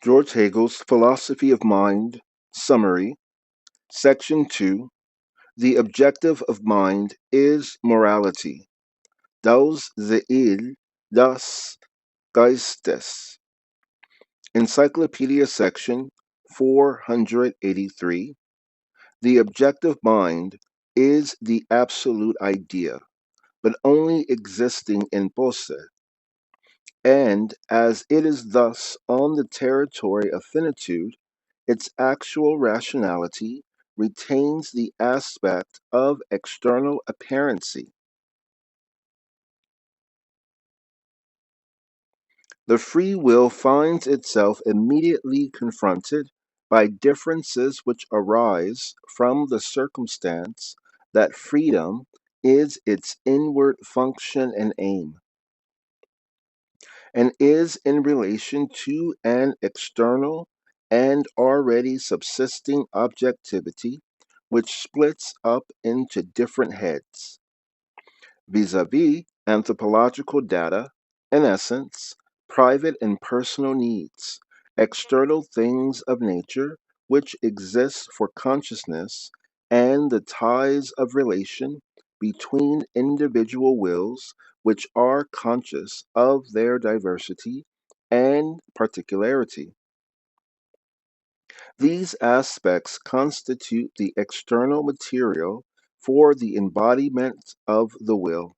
George Hegel's Philosophy of Mind, Summary, Section 2. The objective of mind is morality. Das Ziel des Geistes. Encyclopedia Section 483. The objective mind is the absolute idea, but only existing in posse, and as it is thus on the territory of finitude, its actual rationality retains the aspect of external apparency. The free will finds itself immediately confronted by differences which arise from the circumstance that freedom is its inward function and aim, and is in relation to an external and already subsisting objectivity which splits up into different heads, vis-a-vis anthropological data, in essence, private and personal needs, external things of nature which exist for consciousness, and the ties of relation between individual wills which are conscious of their diversity and particularity. These aspects constitute the external material for the embodiment of the will.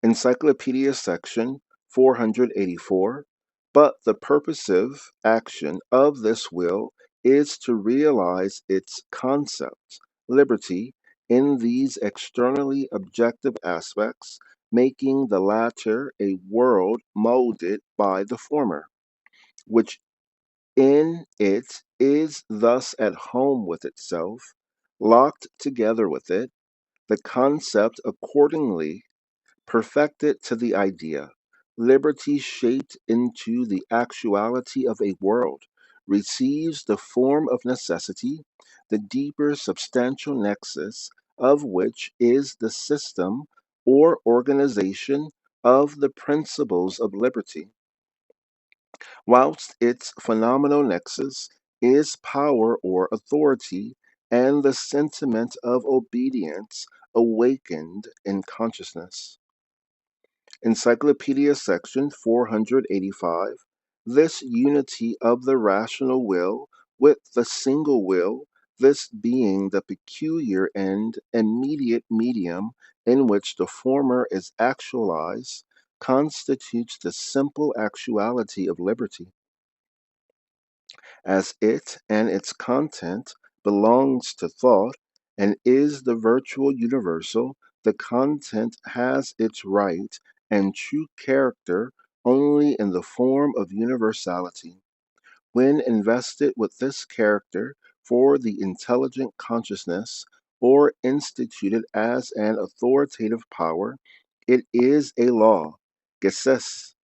Encyclopedia Section 484. But the purposive action of this will is to realize its concept, liberty, in these externally objective aspects, making the latter a world molded by the former, which in it is thus at home with itself, locked together with it, the concept accordingly perfected to the idea, liberty shaped into the actuality of a world, receives the form of necessity, the deeper substantial nexus of which is the system or organization of the principles of liberty, whilst its phenomenal nexus is power or authority and the sentiment of obedience awakened in consciousness. Encyclopedia Section 485. This unity of the rational will with the single will, this being the peculiar and immediate medium in which the former is actualized, constitutes the simple actuality of liberty. As it and its content belongs to thought and is the virtual universal, the content has its right and true character only in the form of universality. When invested with this character for the intelligent consciousness, or instituted as an authoritative power, it is a law, Gesetz.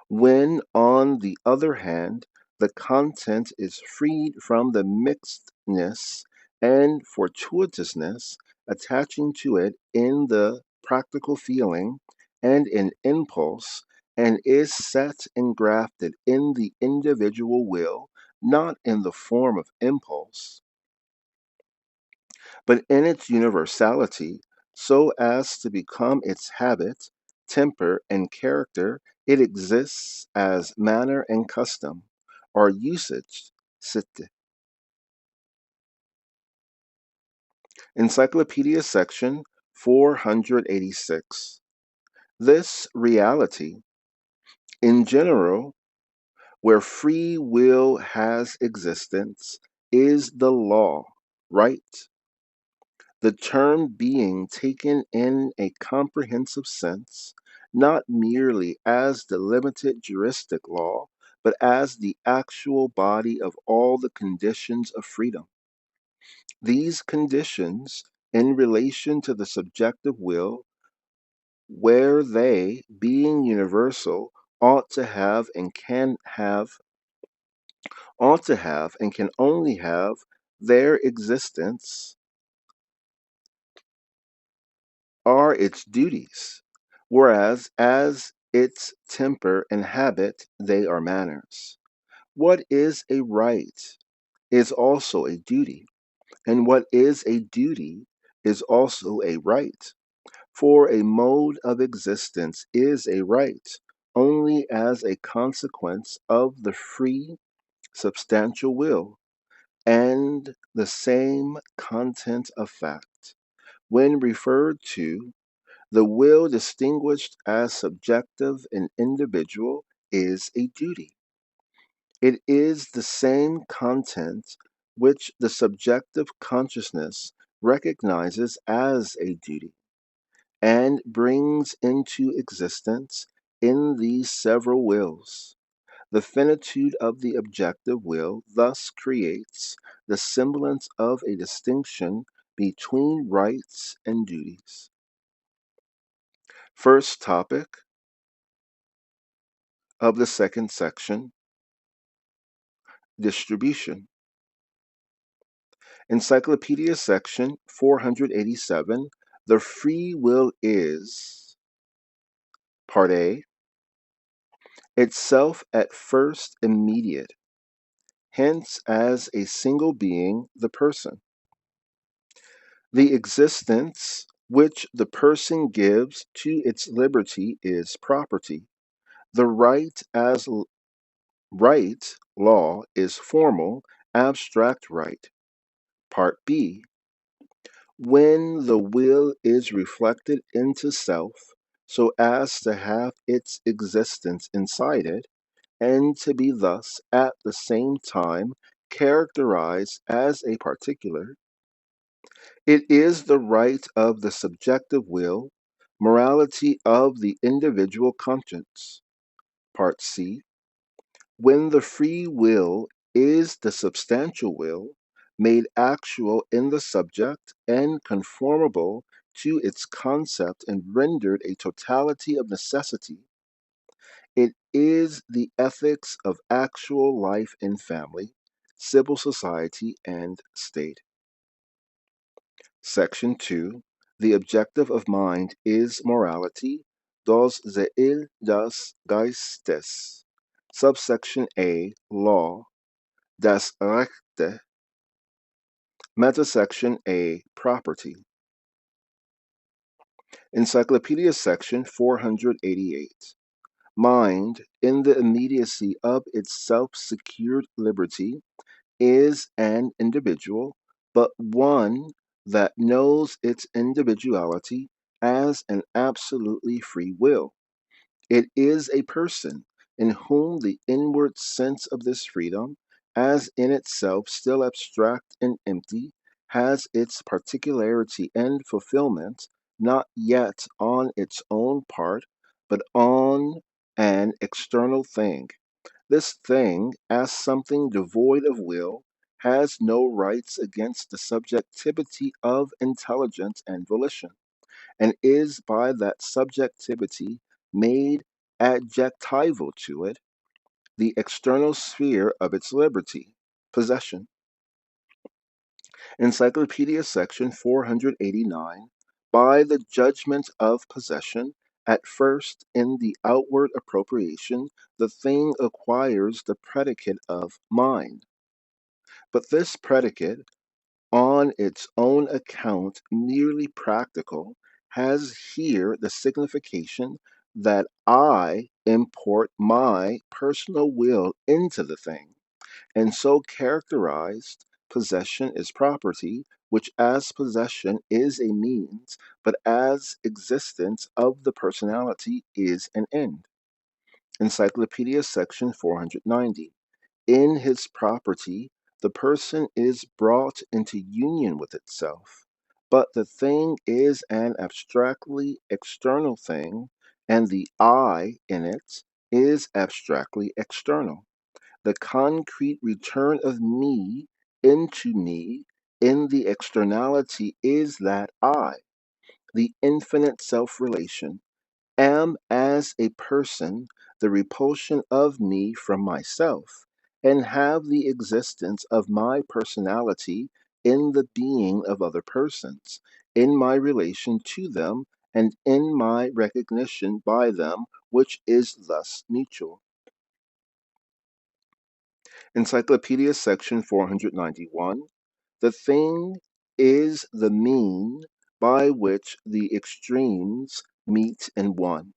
When, on the other hand, the content is freed from the mixedness and fortuitousness attaching to it in the practical feeling and in impulse, and is set and grafted in the individual will, not in the form of impulse, but in its universality, so as to become its habit, temper, and character, it exists as manner and custom, or usage, sitte. Encyclopedia Section 486. This reality, in general, where free will has existence, is the law, right? The term being taken in a comprehensive sense, not merely as the limited juristic law, but as the actual body of all the conditions of freedom. These conditions, in relation to the subjective will, where they, being universal, ought to have and can only have their existence, are its duties, whereas as its temper and habit, they are manners. What is a right is also a duty, and what is a duty is also a right. For a mode of existence is a right only as a consequence of the free, substantial will, and the same content of fact. When referred to, the will distinguished as subjective and individual is a duty. It is the same content which the subjective consciousness recognizes as a duty and brings into existence in these several wills. The finitude of the objective will thus creates the semblance of a distinction between rights and duties. First topic of the second section, distribution. Encyclopedia Section 487, the free will is, Part A, itself at first immediate, hence as a single being, the person. The existence which the person gives to its liberty is property. The right as right, law, is formal, abstract right. Part B, when the will is reflected into self so as to have its existence inside it, and to be thus at the same time characterized as a particular, it is the right of the subjective will, morality of the individual conscience. Part C, when the free will is the substantial will, made actual in the subject and conformable to its concept and rendered a totality of necessity, it is the ethics of actual life in family, civil society, and state. Section 2. The objective of mind is morality, das Seele des Geistes. Subsection A. Law, das Rechte. Metasection A. Property. Encyclopedia Section 488. Mind, in the immediacy of its self-secured liberty, is an individual, but one that knows its individuality as an absolutely free will. It is a person in whom the inward sense of this freedom, as in itself still abstract and empty, has its particularity and fulfillment, not yet on its own part, but on an external thing. This thing, as something devoid of will, has no rights against the subjectivity of intelligence and volition, and is by that subjectivity made adjectival to it, the external sphere of its liberty, possession. Encyclopedia Section 489. By the judgment of possession, at first in the outward appropriation, the thing acquires the predicate of mind. But this predicate, on its own account merely practical, has here the signification that I import my personal will into the thing, and so characterized, possession is property, which as possession is a means, but as existence of the personality is an end. Encyclopedia Section 490. In his property, the person is brought into union with itself, but the thing is an abstractly external thing, and the I in it is abstractly external. The concrete return of me into me in the externality is that I, the infinite self relation, am as a person the repulsion of me from myself, and have the existence of my personality in the being of other persons, in my relation to them, and in my recognition by them which is thus mutual. Encyclopedia Section 491. The thing is the mean by which the extremes meet in one.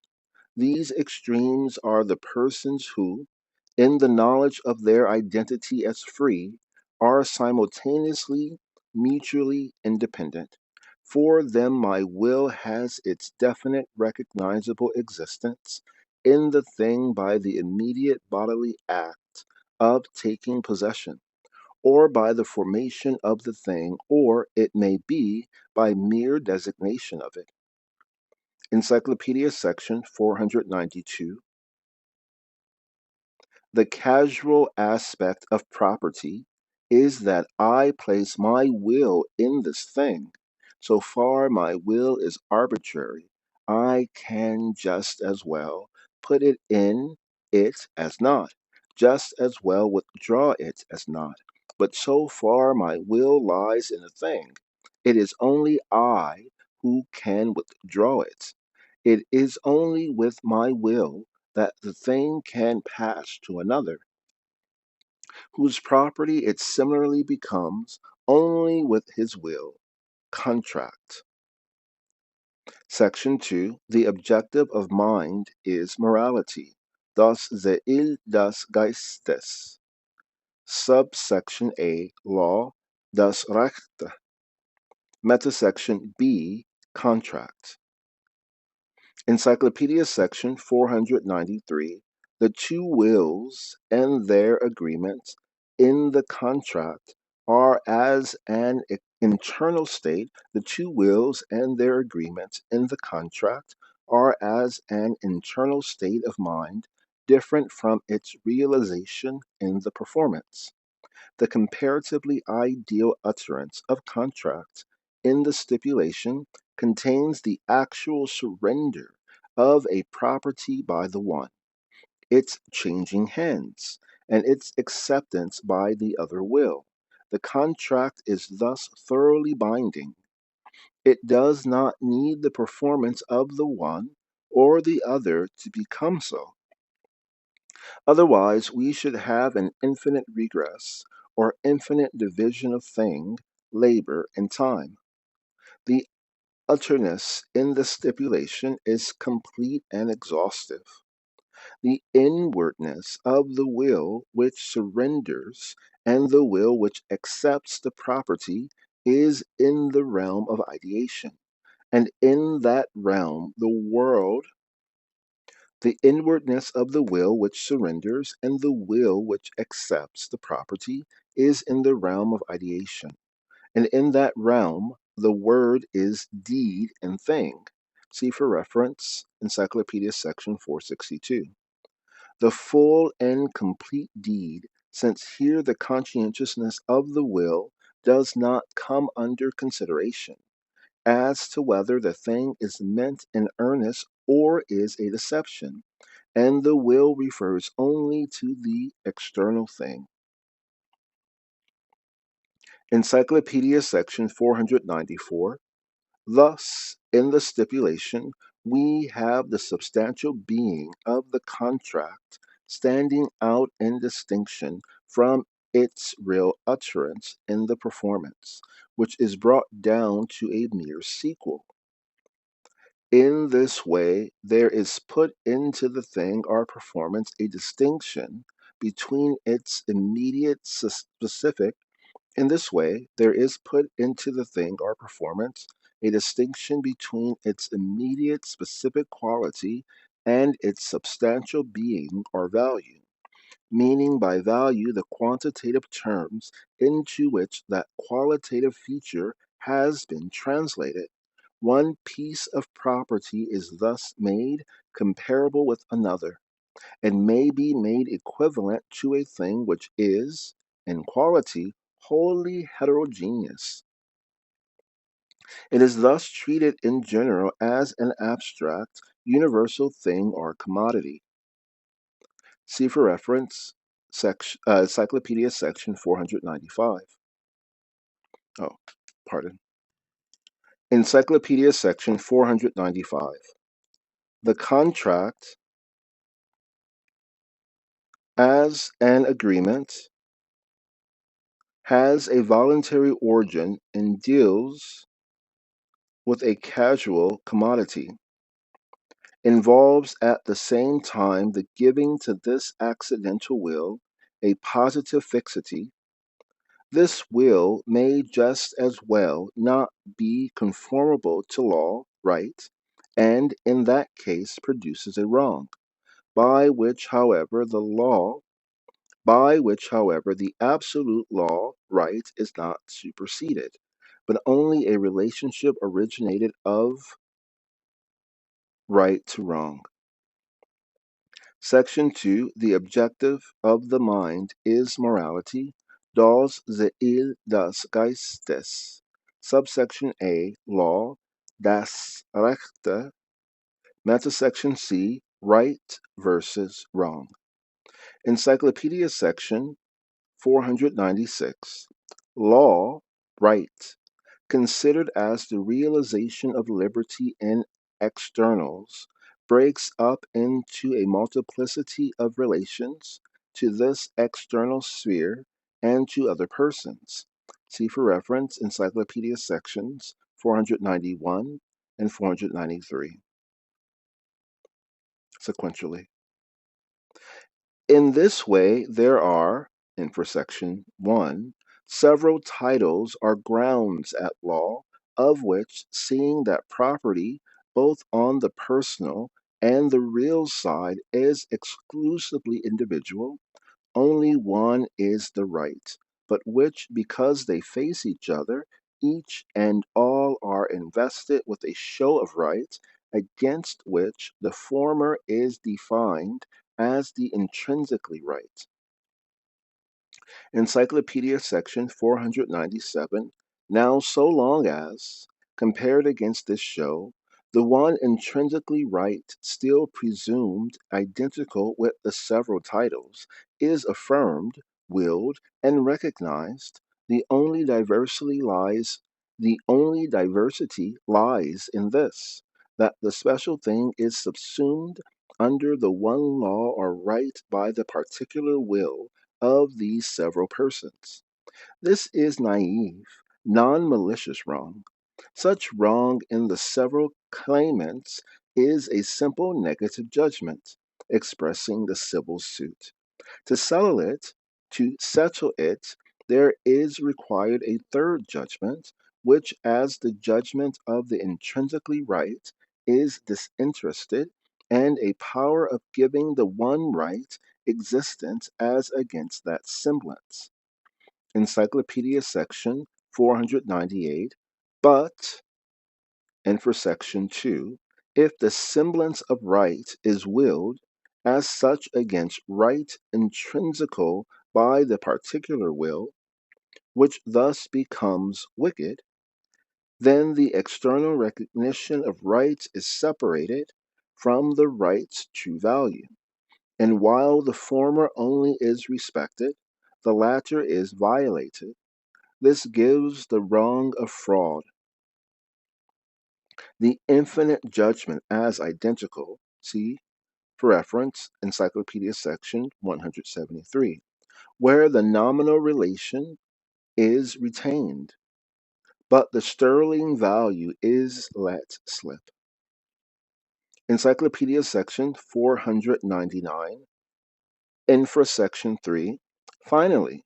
These extremes are the persons who, in the knowledge of their identity as free, are simultaneously mutually independent. For them, my will has its definite recognizable existence in the thing by the immediate bodily act of taking possession, or by the formation of the thing, or it may be by mere designation of it. Encyclopedia Section 492. The casual aspect of property is that I place my will in this thing. So far my will is arbitrary, I can just as well put it in it as not, just as well withdraw it as not. But so far my will lies in a thing, it is only I who can withdraw it. It is only with my will that the thing can pass to another, whose property it similarly becomes only with his will. Contract. Section 2. The objective of mind is morality. Thus, the Il des Geistes. Subsection A. Law. Das Recht. Metasection B. Contract. Encyclopedia Section 493. The two wills and their agreements in the contract are as an internal state. The two wills and their agreements in the contract are as an internal state of mind, different from its realization in the performance. The comparatively ideal utterance of contract in the stipulation contains the actual surrender of a property by the one, its changing hands, and its acceptance by the other will. The contract is thus thoroughly binding. It does not need the performance of the one or the other to become so. Otherwise, we should have an infinite regress, or infinite division of thing, labor, and time. The utterness in the stipulation is complete and exhaustive. The inwardness of the will which surrenders and the will which accepts the property is in the realm of ideation, and in that realm the inwardness of the will which surrenders and the will which accepts the property is in the realm of ideation, and in that realm the word is deed and thing. See for reference Encyclopedia Section 462. The full and complete deed, since here the conscientiousness of the will does not come under consideration, as to whether the thing is meant in earnest or is a deception, and the will refers only to the external thing. Encyclopedia Section 494. Thus, in the stipulation, we have the substantial being of the contract standing out in distinction from its real utterance in the performance, which is brought down to a mere sequel. In this way, there is put into the thing or performance a distinction between its immediate specific. In this way, there is put into the thing or performance a distinction between its immediate specific quality and its substantial being or value, meaning by value the quantitative terms into which that qualitative feature has been translated. One piece of property is thus made comparable with another, and may be made equivalent to a thing which is, in quality, wholly heterogeneous. It is thus treated in general as an abstract, universal thing or commodity. See for reference Encyclopedia Section 495. Oh, pardon. Encyclopedia Section 495. The contract as an agreement, has a voluntary origin, and deals with a casual commodity, involves at the same time the giving to this accidental will a positive fixity. This will may just as well not be conformable to law, right, and in that case produces a wrong, by which, however, the absolute law, right, is not superseded, but only a relationship originated of right to wrong. Section 2. The objective of the mind is morality, das Ziel des Geistes. Subsection A. Law, das Rechte. Metasection C. Right versus wrong. Encyclopedia Section 496. Law, right, considered as the realization of liberty in externals, breaks up into a multiplicity of relations to this external sphere and to other persons. See for reference Encyclopedia Sections 491 and 493, sequentially. In this way, there are, in for section 1, several titles or grounds at law, of which, seeing that property, both on the personal and the real side, is exclusively individual, only one is the right, but which, because they face each other, each and all are invested with a show of right, against which the former is defined as the intrinsically right. Encyclopedia Section 497. Now, so long as, compared against this show, the one intrinsically right, still presumed identical with the several titles, is affirmed, willed, and recognized, the only diversity lies in this, that the special thing is subsumed under the one law or right by the particular will of these several persons. This is naive, non malicious wrong. Such wrong in the several claimants is a simple negative judgment expressing the civil suit. To settle it, there is required a third judgment, which, as the judgment of the intrinsically right, is disinterested, and a power of giving the one right existence as against that semblance. Encyclopedia Section 498. But, and for Section 2, if the semblance of right is willed as such against right intrinsical by the particular will, which thus becomes wicked, then the external recognition of right is separated from the right's true value. And while the former only is respected, the latter is violated. This gives the wrong of fraud. The infinite judgment as identical, see for reference Encyclopedia Section 173, where the nominal relation is retained, but the sterling value is let slip. Encyclopedia Section 499, Infra Section 3. Finally,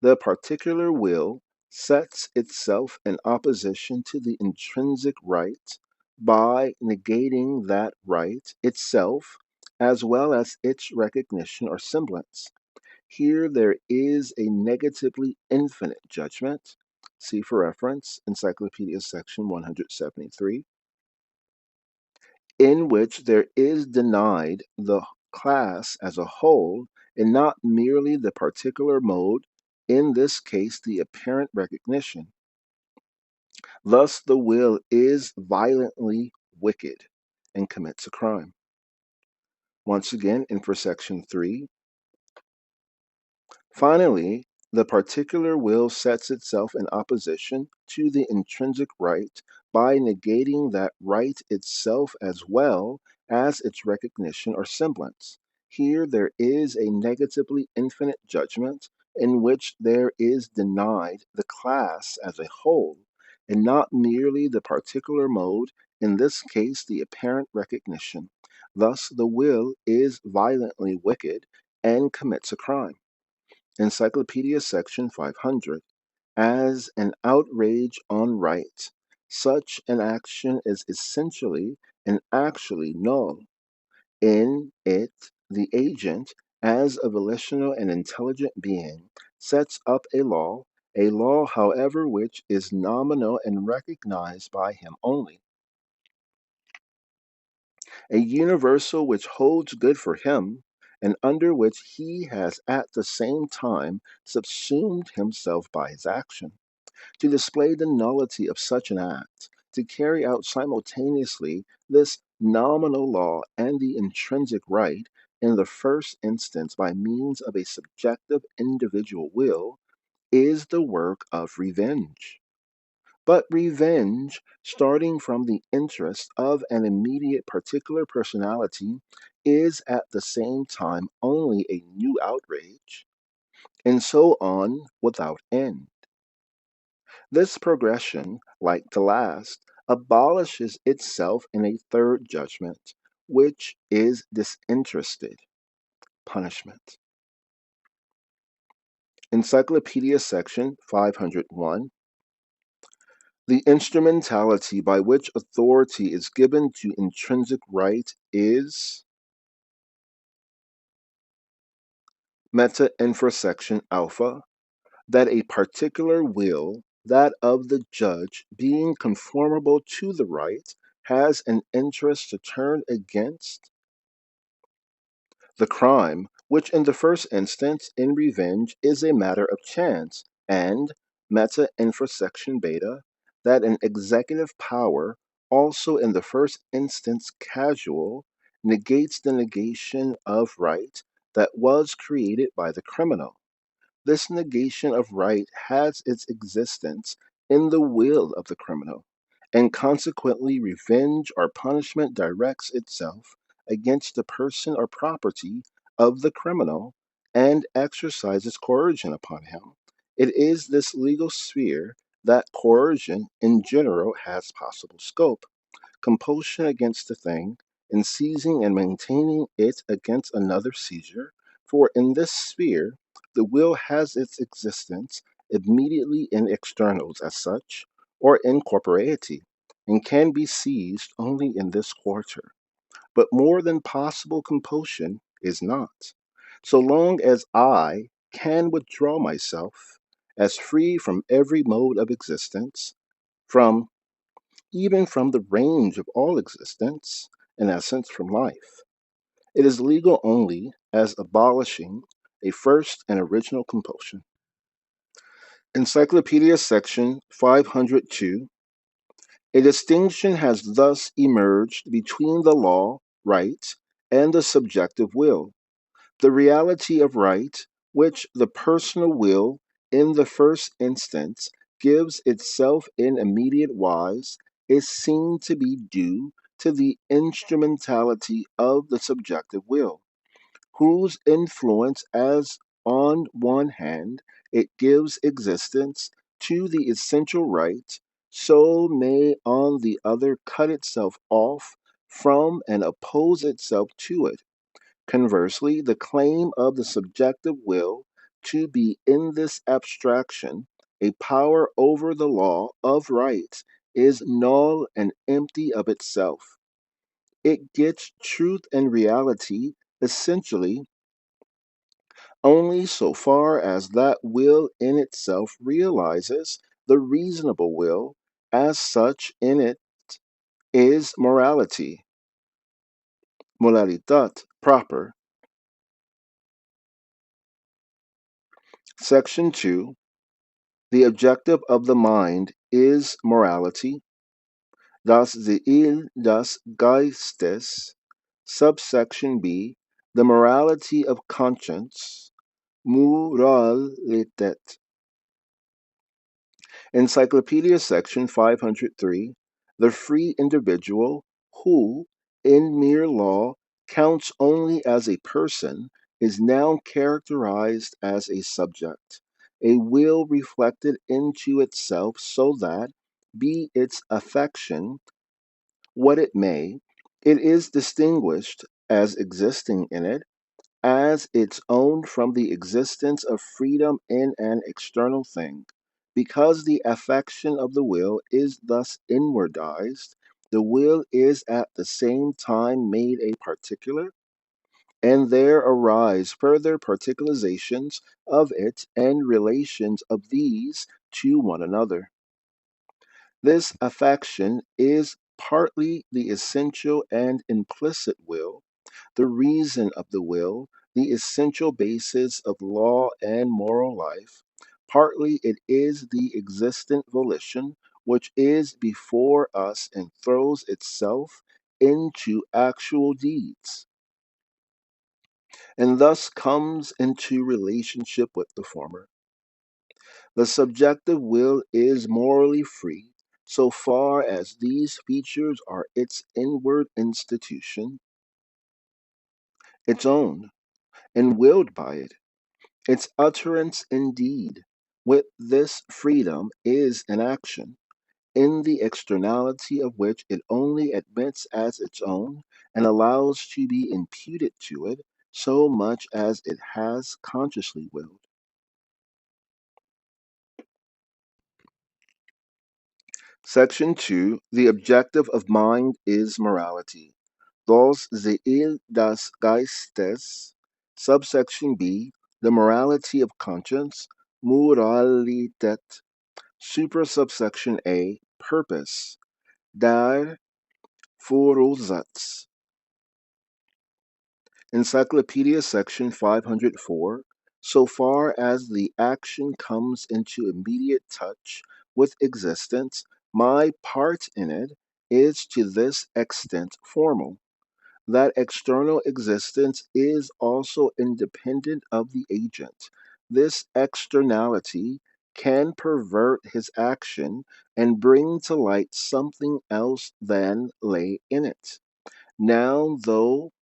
the particular will sets itself in opposition to the intrinsic right by negating that right itself as well as its recognition or semblance. Here there is a negatively infinite judgment. See for reference Encyclopedia Section 173, in which there is denied the class as a whole and not merely the particular mode, in this case the apparent recognition. Thus the will is violently wicked and commits a crime. Once again, in for section 3. Finally, the particular will sets itself in opposition to the intrinsic right by negating that right itself as well as its recognition or semblance. Here there is a negatively infinite judgment in which there is denied the class as a whole, and not merely the particular mode, in this case the apparent recognition. Thus the will is violently wicked and commits a crime. Encyclopedia Section 500. As an outrage on right, such an action is essentially and actually null. In it, the agent, as a volitional and intelligent being, sets up a law, however, which is nominal and recognized by him only, a universal which holds good for him, and under which he has at the same time subsumed himself by his action. To display the nullity of such an act, to carry out simultaneously this nominal law and the intrinsic right in the first instance by means of a subjective individual will, is the work of revenge. But revenge, starting from the interest of an immediate particular personality, is at the same time only a new outrage, and so on without end. This progression, like the last, abolishes itself in a third judgment, which is disinterested punishment. Encyclopedia Section 501. The instrumentality by which authority is given to intrinsic right is meta infrasection alpha, that a particular will, that of the judge, being conformable to the right, has an interest to turn against the crime, which in the first instance in revenge is a matter of chance, and meta infrasection beta, that an executive power, also in the first instance casual, negates the negation of right that was created by the criminal. This negation of right has its existence in the will of the criminal, and consequently revenge or punishment directs itself against the person or property of the criminal and exercises coercion upon him. It is this legal sphere that coercion in general has possible scope. Compulsion against a thing, and seizing and maintaining it against another seizure, for in this sphere the will has its existence immediately in externals as such, or in corporeity, and can be seized only in this quarter. But more than possible compulsion is not. So long as I can withdraw myself as free from every mode of existence, from even from the range of all existence, in essence from life. It is legal only as abolishing a first and original compulsion. Encyclopedia Section 502. A distinction has thus emerged between the law, right, and the subjective will. The reality of right, which the personal will in the first instance gives itself in immediate wise, is seen to be due to the instrumentality of the subjective will, whose influence, as on one hand it gives existence to the essential right, so may on the other cut itself off from and oppose itself to it. Conversely, the claim of the subjective will to be in this abstraction a power over the law of right is null and empty of itself. It gets truth and reality essentially only so far as that will in itself realizes the reasonable will as such in it is morality, moralitat proper. Section 2. The objective of the mind is morality, das Ziel des Geistes, subsection B, the morality of conscience, Moralität. Encyclopedia Section 503, the free individual who, in mere law, counts only as a person, is now characterized as a subject, a will reflected into itself so that, be its affection what it may, it is distinguished as existing in it as its own from the existence of freedom in an external thing. Because the affection of the will is thus inwardized, the will is at the same time made a particular, and there arise further particularizations of it and relations of these to one another. This affection is partly the essential and implicit will, the reason of the will, the essential basis of law and moral life. Partly it is the existent volition which is before us and throws itself into actual deeds, and thus comes into relationship with the former. The subjective will is morally free so far as these features are its inward institution, its own, and willed by it. Its utterance, indeed, with this freedom is an action, in the externality of which it only admits as its own and allows to be imputed to it so much as it has consciously willed. Section 2. The objective of mind is morality. Dos zeil das Geistes, subsection B, the morality of conscience, Moralität, super subsection A, purpose, der Vorsatz. Encyclopedia Section 504, so far as the action comes into immediate touch with existence, my part in it is to this extent formal, that external existence is also independent of the agent. This externality can pervert his action and bring to light something else than lay in it. Now, though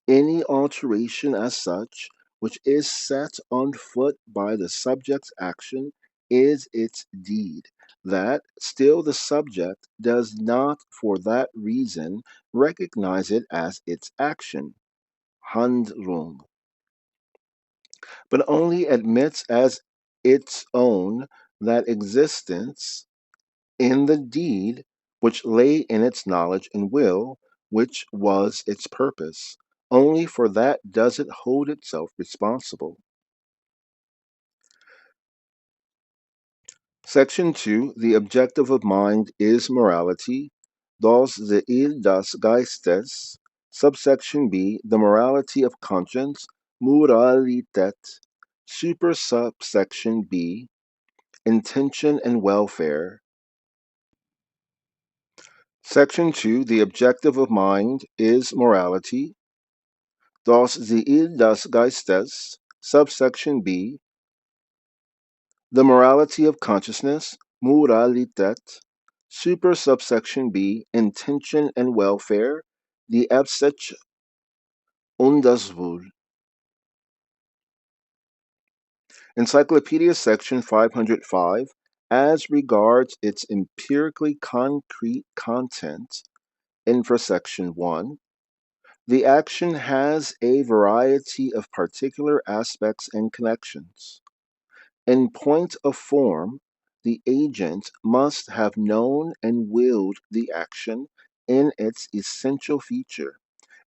any alteration as such, which is set on foot by the subject's action, is its deed, that still the subject does not for that reason recognize it as its action, Handlung, but only admits as its own that existence in the deed which lay in its knowledge and will, which was its purpose. Only for that does it hold itself responsible. Section 2. The objective of mind is morality. Das Zeil des Geistes. Subsection B. The morality of conscience. Moralität. Super subsection B. Intention and welfare. Section 2. The objective of mind is morality. Das Zeil des Geistes. Subsection B. The morality of consciousness, Moralität. Super subsection B. Intention and welfare, the Absicht und das Wohl. Encyclopedia Section 505, as regards its empirically concrete content, infrasection 1, the action has a variety of particular aspects and connections. In point of form, the agent must have known and willed the action in its essential feature.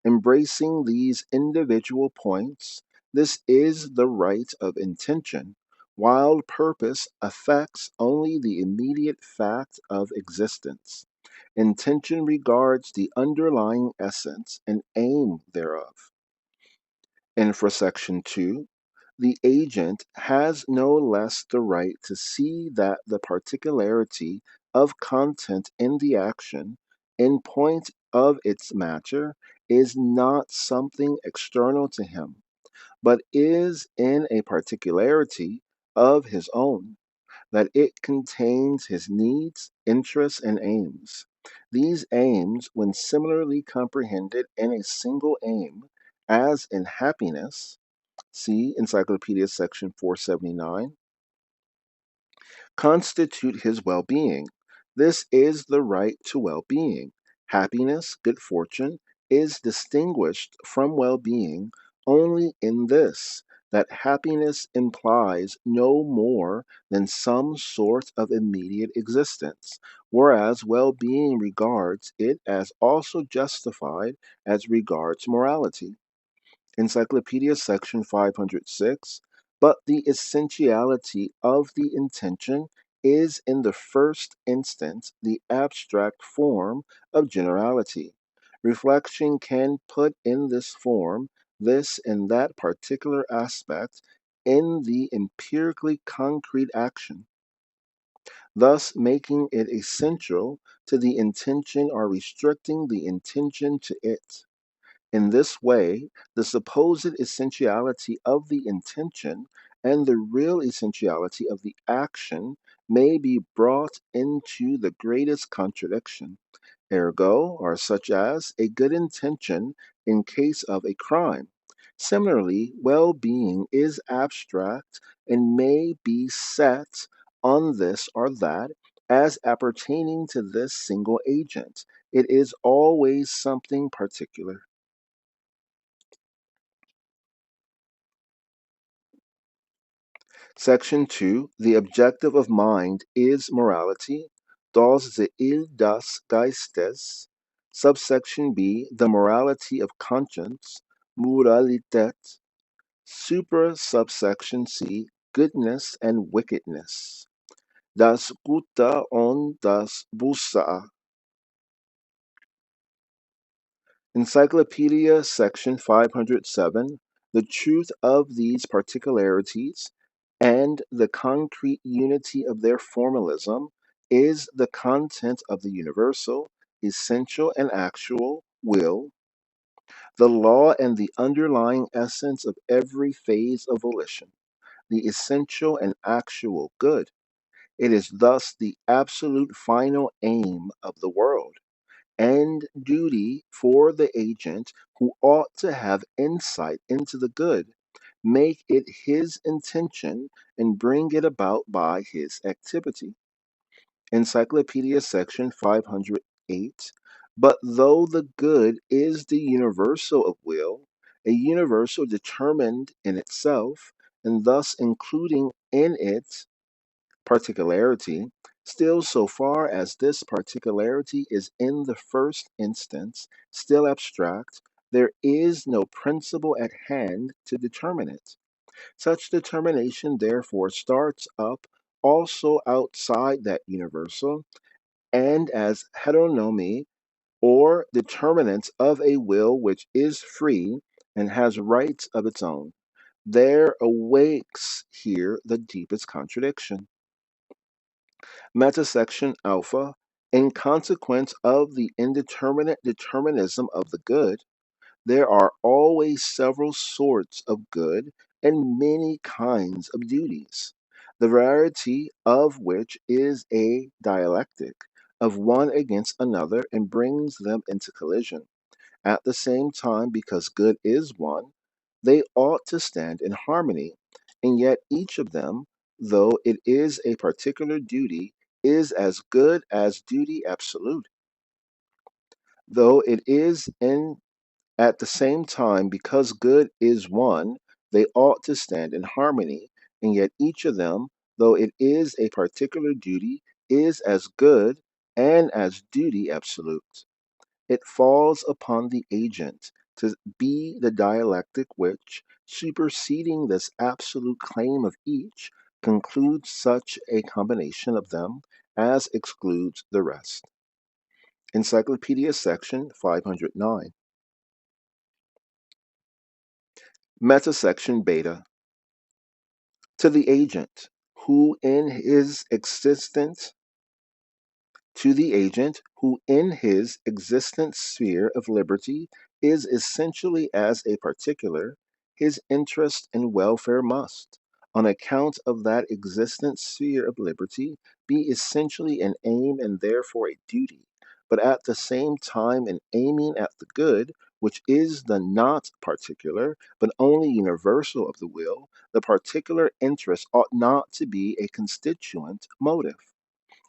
Embracing these individual points, this is the right of intention, while purpose affects only the immediate fact of existence. Intention regards the underlying essence and aim thereof. Infrasection 2. The agent has no less the right to see that the particularity of content in the action, in point of its matter, is not something external to him, but is in a particularity of his own, that it contains his needs, interests, and aims. These aims, when similarly comprehended in a single aim, as in happiness, see Encyclopedia Section 479, constitute his well being. This is the right to well being. Happiness, good fortune, is distinguished from well being only in this, that happiness implies no more than some sort of immediate existence, whereas well being regards it as also justified as regards morality. Encyclopedia Section 506, but the essentiality of the intention is in the first instance the abstract form of generality. Reflection can put in this form this and that particular aspect in the empirically concrete action, thus making it essential to the intention or restricting the intention to it. In this way, the supposed essentiality of the intention and the real essentiality of the action may be brought into the greatest contradiction, ergo, or such as a good intention in case of a crime. Similarly, well being is abstract and may be set on this or that as appertaining to this single agent. It is always something particular. Section 2. The objective of mind is morality. Das Ziel des Geistes. Subsection B. The morality of conscience. Moralität. Supra subsection C. Goodness and wickedness. Das Gute und das Böse. Encyclopedia Section 507, the truth of these particularities and the concrete unity of their formalism is the content of the universal, essential, and actual will, the law and the underlying essence of every phase of volition, the essential and actual good. It is thus the absolute final aim of the world and duty for the agent who ought to have insight into the good, make it his intention, and bring it about by his activity. Encyclopedia Section 508. But though the good is the universal of will, a universal determined in itself, and thus including in it particularity, still so far as this particularity is in the first instance still abstract, there is no principle at hand to determine it. Such determination therefore starts up also outside that universal, and as heteronomy or determinants of a will which is free and has rights of its own. There awakes here the deepest contradiction. Metasection alpha, in consequence of the indeterminate determinism of the good, there are always several sorts of good and many kinds of duties, the variety of which is a dialectic of one against another and brings them into collision. At the same time, because good is one, they ought to stand in harmony, and yet each of them, though it is a particular duty, is as good as duty absolute. Though it is in at the same time, because good is one, they ought to stand in harmony, and yet each of them, though it is a particular duty, is as good and as duty absolute. It falls upon the agent to be the dialectic which, superseding this absolute claim of each, concludes such a combination of them as excludes the rest. Encyclopedia Section 509. Metasection Beta. To the agent who in his existence to the agent who in his existent sphere of liberty is essentially as a particular, his interest and welfare must, on account of that existent sphere of liberty, be essentially an aim and therefore a duty, but at the same time in aiming at the good, which is the not particular, but only universal of the will, the particular interest ought not to be a constituent motive.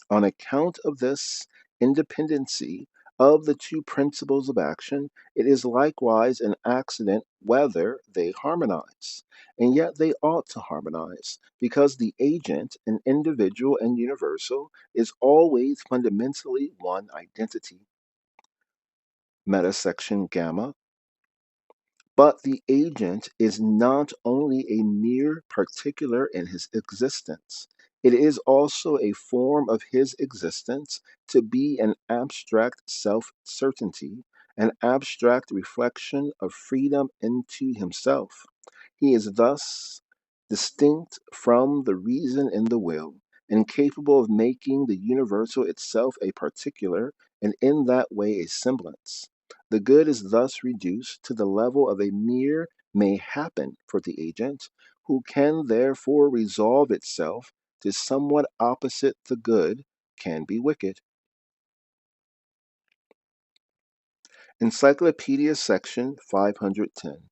On account of this independency of the two principles of action, it is likewise an accident whether they harmonize. And yet they ought to harmonize, because the agent, an individual and universal, is always fundamentally one identity. Meta section gamma. But the agent is not only a mere particular in his existence, it is also a form of his existence to be an abstract self certainty, an abstract reflection of freedom into himself. He is thus distinct from the reason in the will, and capable of making the universal itself a particular, and in that way a semblance. The good is thus reduced to the level of a mere may happen for the agent, who can therefore resolve itself to somewhat opposite the good, can be wicked. Encyclopedia Section 510.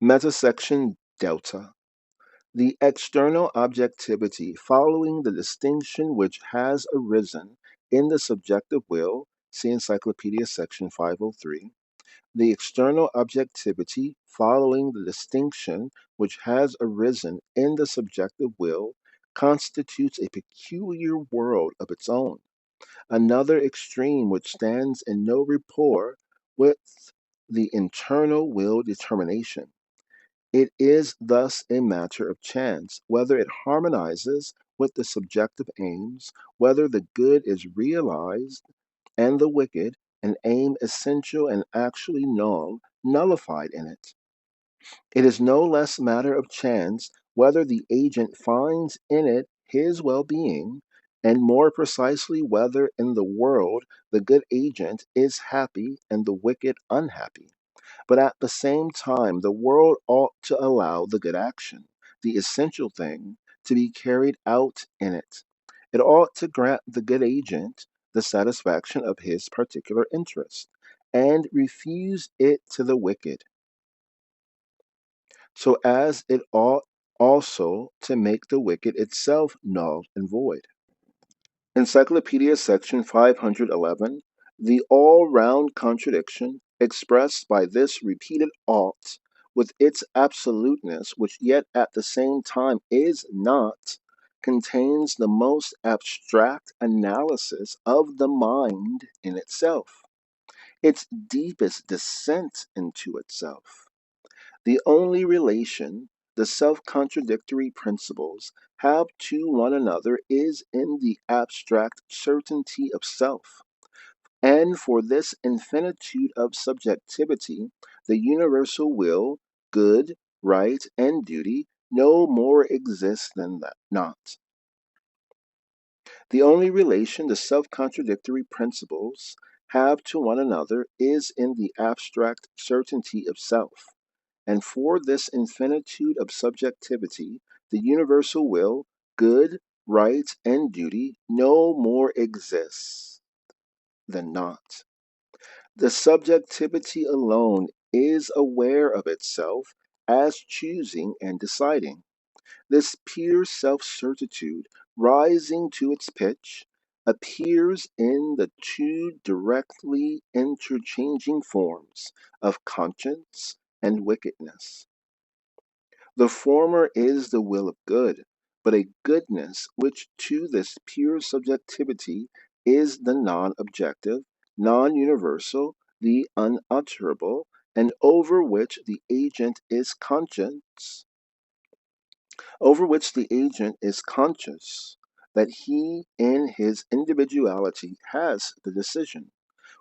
Meta section delta. The external objectivity following the distinction which has arisen in the subjective will, see Encyclopedia Section 503. The external objectivity following the distinction which has arisen in the subjective will constitutes a peculiar world of its own, another extreme which stands in no rapport with the internal will determination. It is thus a matter of chance whether it harmonizes with the subjective aims, whether the good is realized and the wicked, an aim essential and actually nullified in it. It is no less matter of chance whether the agent finds in it his well being, and more precisely whether in the world the good agent is happy and the wicked unhappy. But at the same time, the world ought to allow the good action, the essential thing, to be carried out in it. It ought to grant the good agent the satisfaction of his particular interest, and refuse it to the wicked, so as it ought also to make the wicked itself null and void. Encyclopedia Section 511. The all round contradiction expressed by this repeated ought, with its absoluteness, which yet at the same time is not, contains the most abstract analysis of the mind in itself, its deepest descent into itself. The only relation the self contradictory principles have to one another is in the abstract certainty of self. And for this infinitude of subjectivity, the universal will, good, right, and duty no more exists than that not. The only relation the self contradictory principles have to one another is in the abstract certainty of self. And for this infinitude of subjectivity, the universal will, good, right, and duty no more exists than not. The subjectivity alone is aware of itself as choosing and deciding. This pure self certitude, rising to its pitch, appears in the two directly interchanging forms of conscience and wickedness. The former is the will of good, but a goodness which to this pure subjectivity is the non objective, non universal, the unutterable, and over which the agent is conscious that he in his individuality has the decision.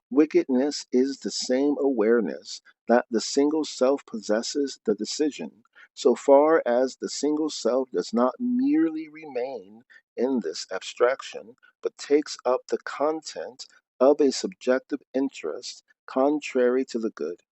Wickedness is the same awareness that the single self possesses the decision, so far as the single self does not merely remain in this abstraction, but takes up the content of a subjective interest contrary to the good.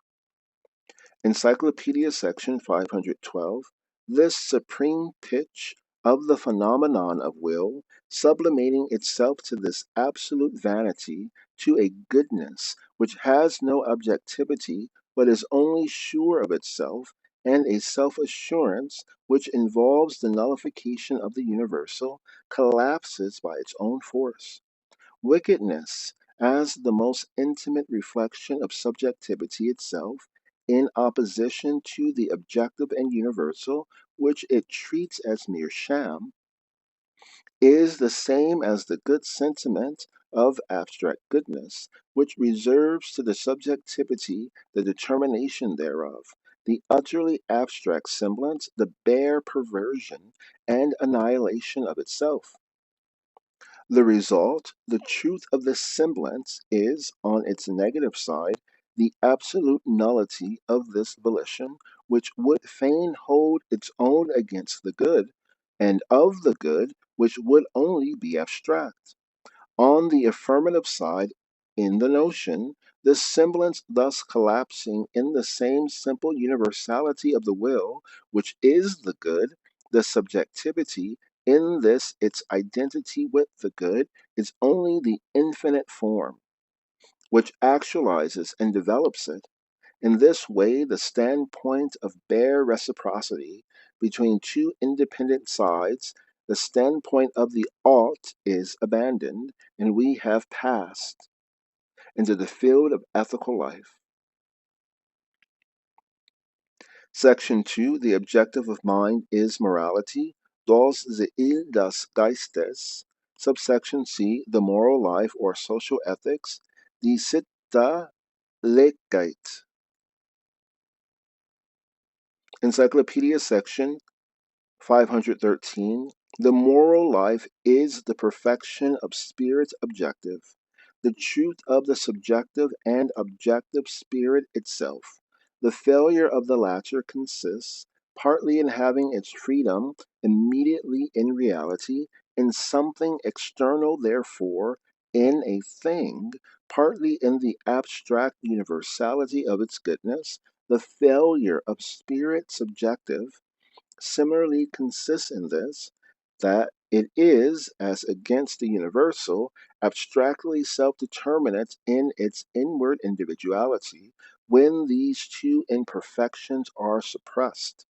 Encyclopedia Section 512. This supreme pitch of the phenomenon of will, sublimating itself to this absolute vanity, to a goodness which has no objectivity but is only sure of itself, and a self assurance which involves the nullification of the universal, collapses by its own force. Wickedness, as the most intimate reflection of subjectivity itself, in opposition to the objective and universal, which it treats as mere sham, is the same as the good sentiment of abstract goodness, which reserves to the subjectivity the determination thereof, the utterly abstract semblance, the bare perversion and annihilation of itself. The result, the truth of this semblance, is, on its negative side, the absolute nullity of this volition, which would fain hold its own against the good, and of the good, which would only be abstract. On the affirmative side, in the notion, the semblance thus collapsing in the same simple universality of the will, which is the good, the subjectivity, in this its identity with the good, is only the infinite form, which actualizes and develops it. In this way, the standpoint of bare reciprocity between two independent sides, the standpoint of the ought, is abandoned, and we have passed into the field of ethical life. Section 2, the objective of mind is morality, das Ziel des Geistes. Subsection C, the moral life or social ethics, die Sittlichkeit. Encyclopedia Section 513. The moral life is the perfection of spirit's objective, the truth of the subjective and objective spirit itself. The failure of the latter consists partly in having its freedom immediately in reality, in something external, therefore, in a thing, partly in the abstract universality of its goodness. The failure of spirit subjective similarly consists in this, that it is, as against the universal, abstractly self determinate in its inward individuality, when these two imperfections are suppressed.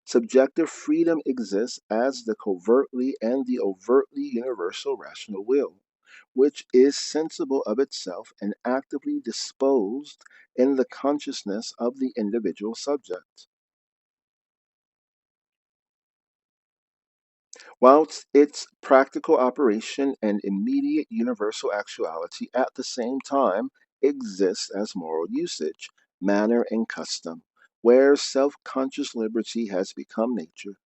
Subjective freedom exists as the covertly and the overtly universal rational will, which is sensible of itself and actively disposed in the consciousness of the individual subject. Whilst its practical operation and immediate universal actuality at the same time exists as moral usage, manner, and custom, where self conscious liberty has become nature.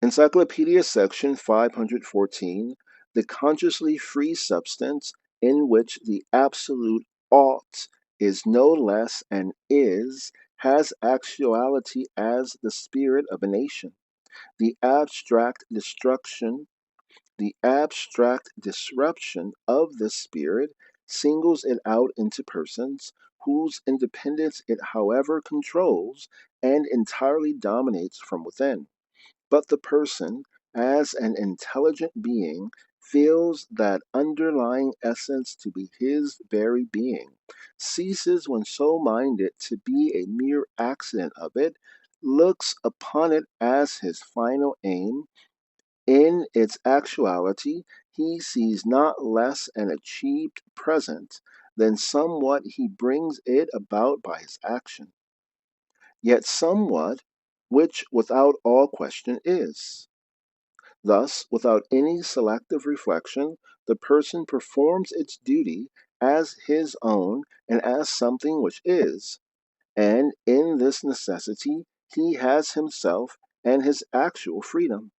Encyclopedia Section 514, the consciously free substance in which the absolute ought is no less and is, has actuality as the spirit of a nation. The abstract destruction, the abstract disruption of this spirit singles it out into persons whose independence it, however, controls and entirely dominates from within. But the person, as an intelligent being, feels that underlying essence to be his very being, ceases when so minded to be a mere accident of it, looks upon it as his final aim. In its actuality, he sees not less an achieved present than somewhat he brings it about by his action, yet somewhat which without all question is. Thus, without any selective reflection, the person performs its duty as his own and as something which is, and in this necessity he has himself and his actual freedom.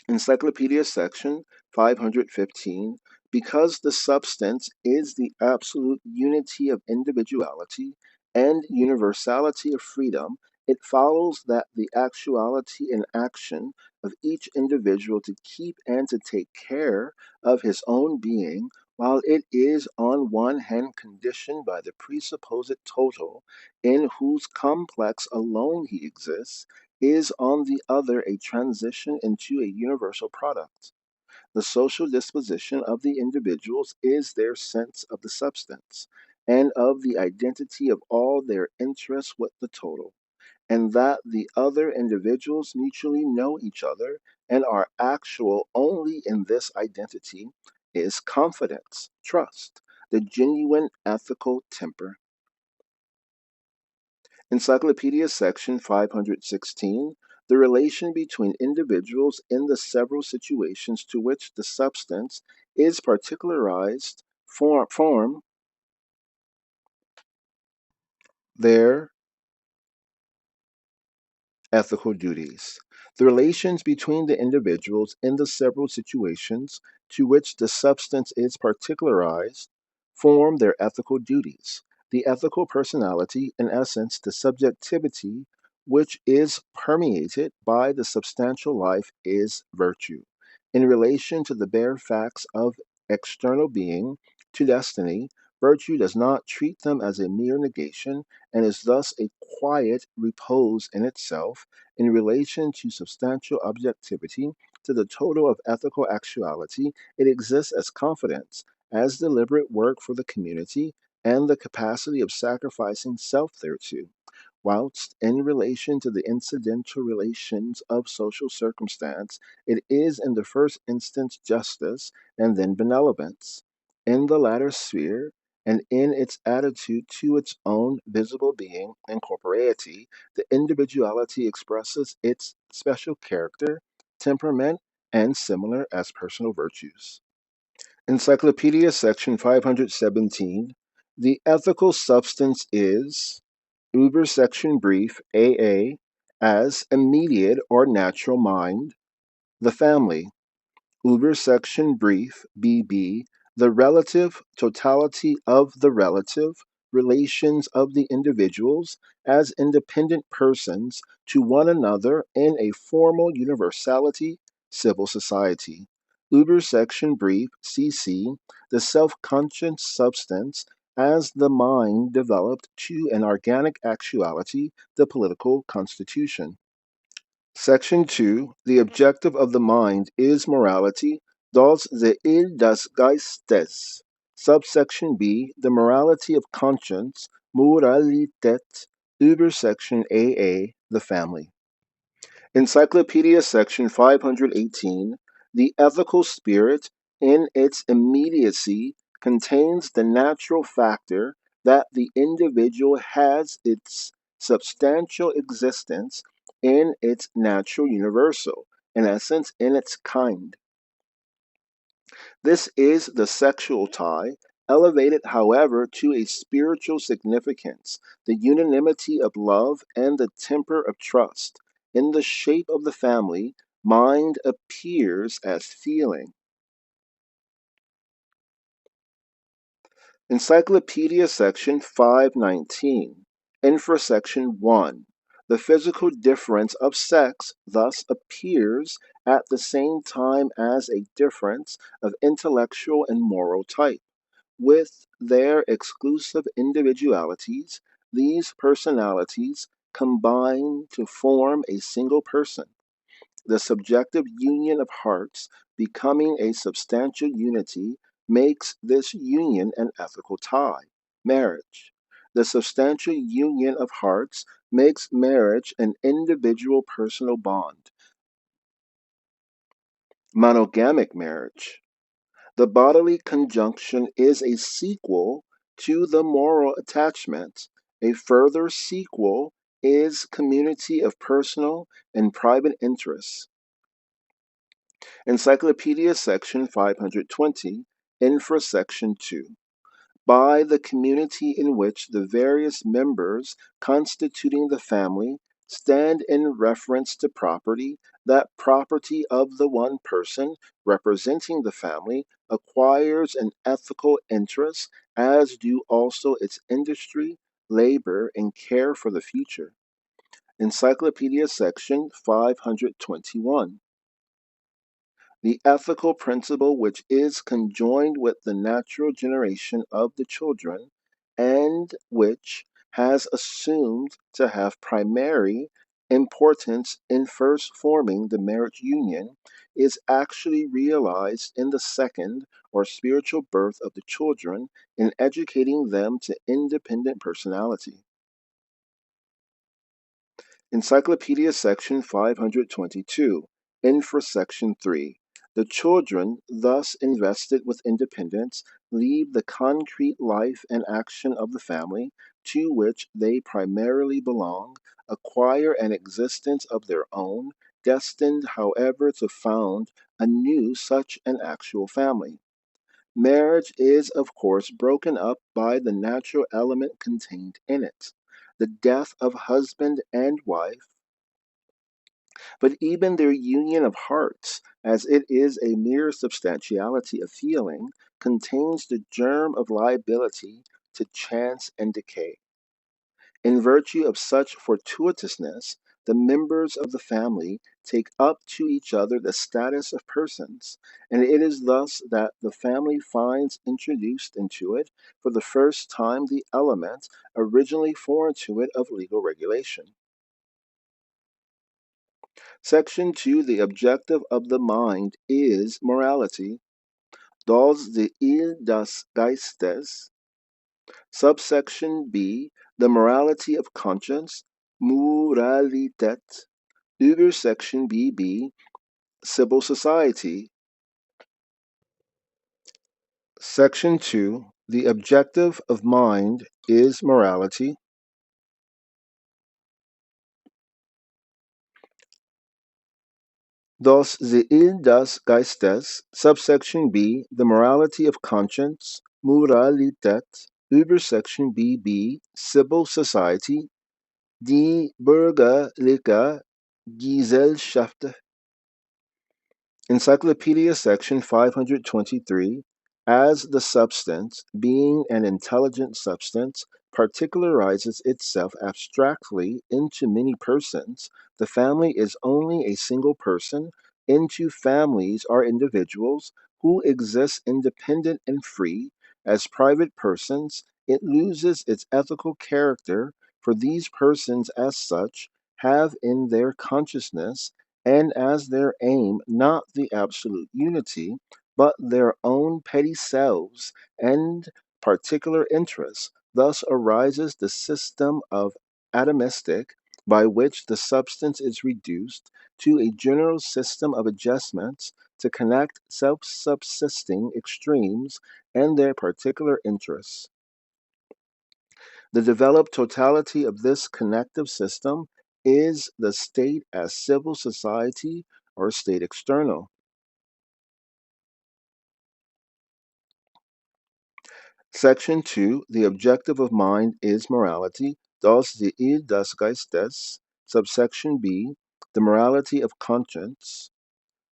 Encyclopedia Section 515, because the substance is the absolute unity of individuality and universality of freedom, it follows that the actuality and action of each individual to keep and to take care of his own being While it is on one hand conditioned by the presupposed total in whose complex alone he exists, is on the other a transition into a universal product. The social disposition of the individuals is their sense of the substance and of the identity of all their interests with the total, and that the other individuals mutually know each other and are actual only in this identity is confidence, trust, the genuine ethical temper. Encyclopedia Section 516, the relation between individuals in the several situations to which the substance is particularized form their ethical duties. The relations between the individuals in the several situations to which the substance is particularized form their ethical duties. The ethical personality, in essence, the subjectivity which is permeated by the substantial life, is virtue. In relation to the bare facts of external being, to destiny, virtue does not treat them as a mere negation, and is thus a quiet repose in itself in relation to substantial objectivity, to the total of ethical actuality. It exists as confidence, as deliberate work for the community, and the capacity of sacrificing self thereto, whilst in relation to the incidental relations of social circumstance, it is in the first instance justice, and then benevolence. In the latter sphere, and in its attitude to its own visible being and corporeity, the individuality expresses its special character, temperament, and similar as personal virtues. Encyclopedia Section 517, the ethical substance is, Uber Section Brief AA, as immediate or natural mind, the family. Uber Section Brief BB, the relative totality of the relative relations of the individuals as independent persons to one another in a formal universality, civil society. Uber Section Brief CC, the self conscious substance as the mind developed to an organic actuality, the political constitution. Section 2. The objective of the mind is morality, das the Il des Geistes. Subsection B. The morality of conscience, Moralität, über Section AA, the family. Encyclopedia Section 518. The ethical spirit, in its immediacy, contains the natural factor that the individual has its substantial existence in its natural universal, in essence, in its kind. This is the sexual tie, elevated, however, to a spiritual significance, the unanimity of love and the temper of trust. In the shape of the family, mind appears as feeling. Encyclopedia Section 519, Infrasection 1. The physical difference of sex thus appears at the same time as a difference of intellectual and moral type. With their exclusive individualities, these personalities combine to form a single person. The subjective union of hearts, becoming a substantial unity, makes this union an ethical tie, marriage. The substantial union of hearts makes marriage an individual personal bond, monogamic marriage. The bodily conjunction is a sequel to the moral attachment. A further sequel is community of personal and private interests. Encyclopedia Section 520, Infrasection 2. By the community in which the various members constituting the family stand in reference to property, that property of the one person representing the family acquires an ethical interest, as do also its industry, labor, and care for the future. Encyclopedia Section 521. The ethical principle which is conjoined with the natural generation of the children, and which has assumed to have primary importance in first forming the marriage union, is actually realized in the second or spiritual birth of the children in educating them to independent personality. Encyclopedia Section 522, Infra-Section 3. The children, thus invested with independence, leave the concrete life and action of the family to which they primarily belong, acquire an existence of their own, destined, however, to found anew such an actual family. Marriage is, of course, broken up by the natural element contained in it, the death of husband and wife, but even their union of hearts, as it is a mere substantiality of feeling, contains the germ of liability to chance and decay. In virtue of such fortuitousness, the members of the family take up to each other the status of persons, and it is thus that the family finds introduced into it for the first time the element originally foreign to it of legal regulation. Section 2. The objective of the mind is morality. Das de il des Geistes. Subsection B. The morality of conscience. Moralität. Übersection BB. Civil society. Section 2. The objective of mind is morality. Das Seil des Geistes, subsection B, the morality of conscience, Moralität, Übersection BB, civil society, die bürgerliche Gesellschaft. Encyclopedia Section 523, as the substance, being an intelligent substance, particularizes itself abstractly into many persons, the family is only a single person, into families are individuals who exist independent and free. As private persons, it loses its ethical character, for these persons, as such, have in their consciousness and as their aim not the absolute unity, but their own petty selves and particular interests. Thus arises the system of atomistic, by which the substance is reduced to a general system of adjustments to connect self subsisting extremes and their particular interests. The developed totality of this connective system is the state as civil society or state external. Section 2. The objective of mind is morality. Das Ziel des Geistes. Subsection B. The morality of conscience.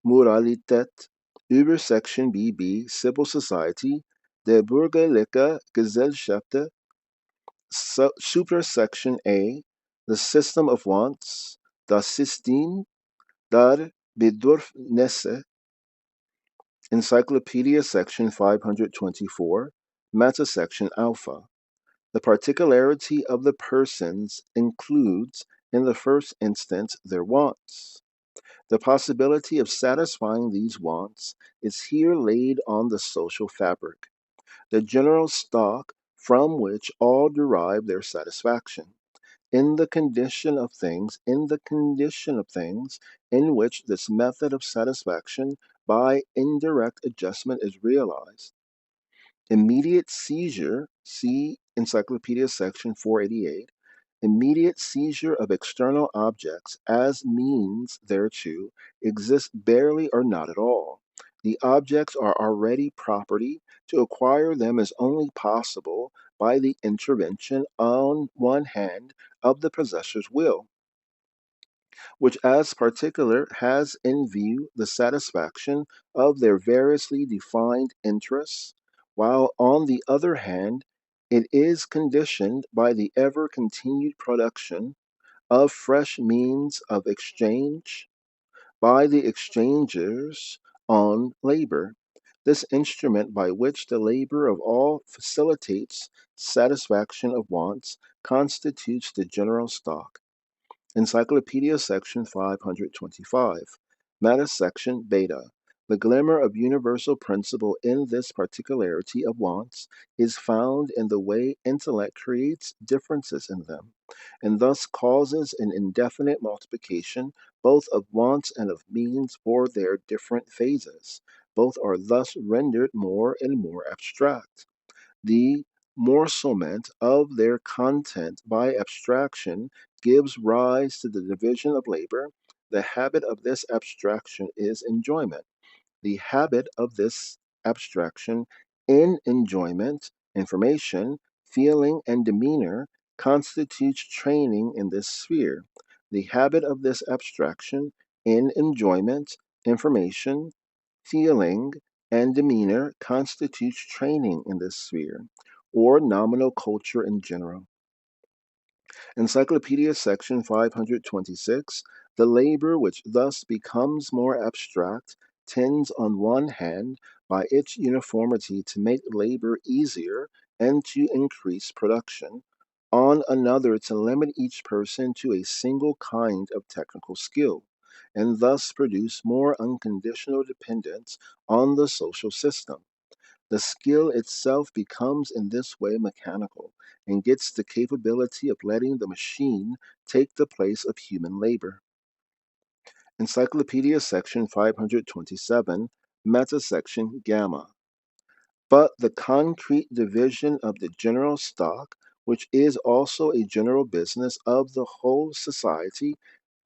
Moralität. Übersection BB. Civil society. Der bürgerliche Gesellschaft. Supersection A. The system of wants. Das System der Bedürfnisse. Encyclopedia Section 524, Metasection Alpha. The particularity of the persons includes, in the first instance, their wants. The possibility of satisfying these wants is here laid on the social fabric, the general stock from which all derive their satisfaction. In the condition of things in which this method of satisfaction by indirect adjustment is realized. Immediate seizure, see Encyclopedia Section 488, immediate seizure of external objects as means thereto exists barely or not at all. The objects are already property. To acquire them is only possible by the intervention, on one hand, of the possessor's will, which as particular has in view the satisfaction of their variously defined interests, while on the other hand it is conditioned by the ever continued production of fresh means of exchange by the exchangers on labor. This instrument by which the labor of all facilitates satisfaction of wants constitutes the general stock. Encyclopedia Section 525. Meta Section Beta. The glimmer of universal principle in this particularity of wants is found in the way intellect creates differences in them, and thus causes an indefinite multiplication both of wants and of means for their different phases. Both are thus rendered more and more abstract. The morcellement of their content by abstraction gives rise to the division of labor. The habit of this abstraction is enjoyment. The habit of this abstraction in enjoyment, information, feeling, and demeanor constitutes training in this sphere. The habit of this abstraction in enjoyment, information, feeling, and demeanor constitutes training in this sphere, or nominal culture in general. Encyclopedia Section 526. The labor which thus becomes more abstract tends on one hand by its uniformity to make labor easier and to increase production, on another to limit each person to a single kind of technical skill, and thus produce more unconditional dependence on the social system. The skill itself becomes in this way mechanical and gets the capability of letting the machine take the place of human labor. Encyclopedia Section 527, Meta Section Gamma. But the concrete division of the general stock, which is also a general business of the whole society,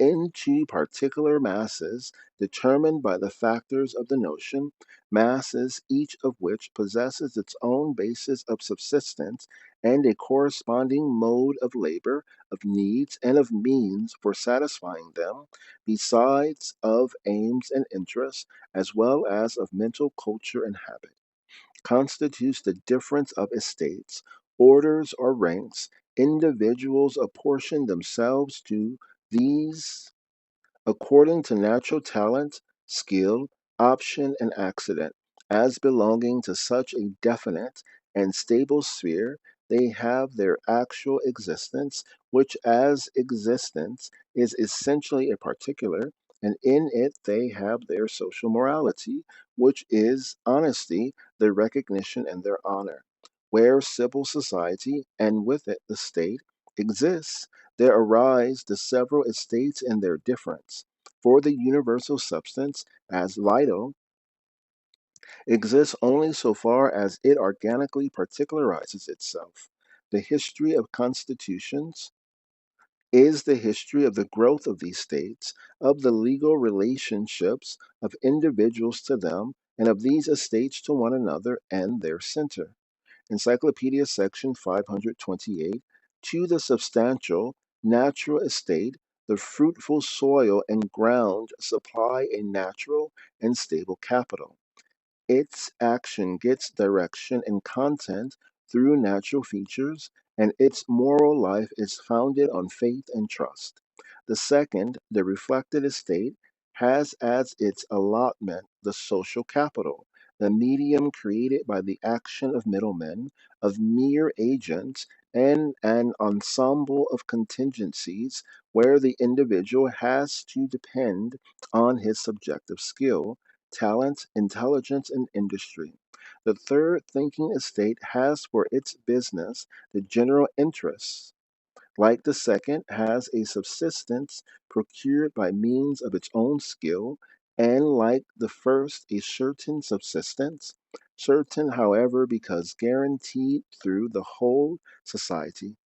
into particular masses, determined by the factors of the notion, masses each of which possesses its own basis of subsistence and a corresponding mode of labor, of needs, and of means for satisfying them, besides of aims and interests, as well as of mental culture and habit, constitutes the difference of estates, orders, or ranks. Individuals apportion themselves to these according to natural talent, skill, option, and accident, as belonging to such a definite and stable sphere. They have their actual existence, which as existence is essentially a particular, and in it they have their social morality, which is honesty, their recognition, and their honor. Where civil society, and with it the state, exists, there arise the several estates in their difference. For the universal substance, as vital, exists only so far as it organically particularizes itself. The history of constitutions is the history of the growth of these states, of the legal relationships of individuals to them, and of these estates to one another and their center. Encyclopedia Section 528. To the substantial, natural estate, the fruitful soil and ground supply a natural and stable capital. Its action gets direction and content through natural features, and its moral life is founded on faith and trust. The second, the reflected estate, has as its allotment the social capital, the medium created by the action of middlemen, of mere agents, and an ensemble of contingencies where the individual has to depend on his subjective skill, talent, intelligence, and industry. The third thinking estate has for its business the general interests. Like the second, has a subsistence procured by means of its own skill, and like the first, a certain subsistence, certain, however, because guaranteed through the whole society.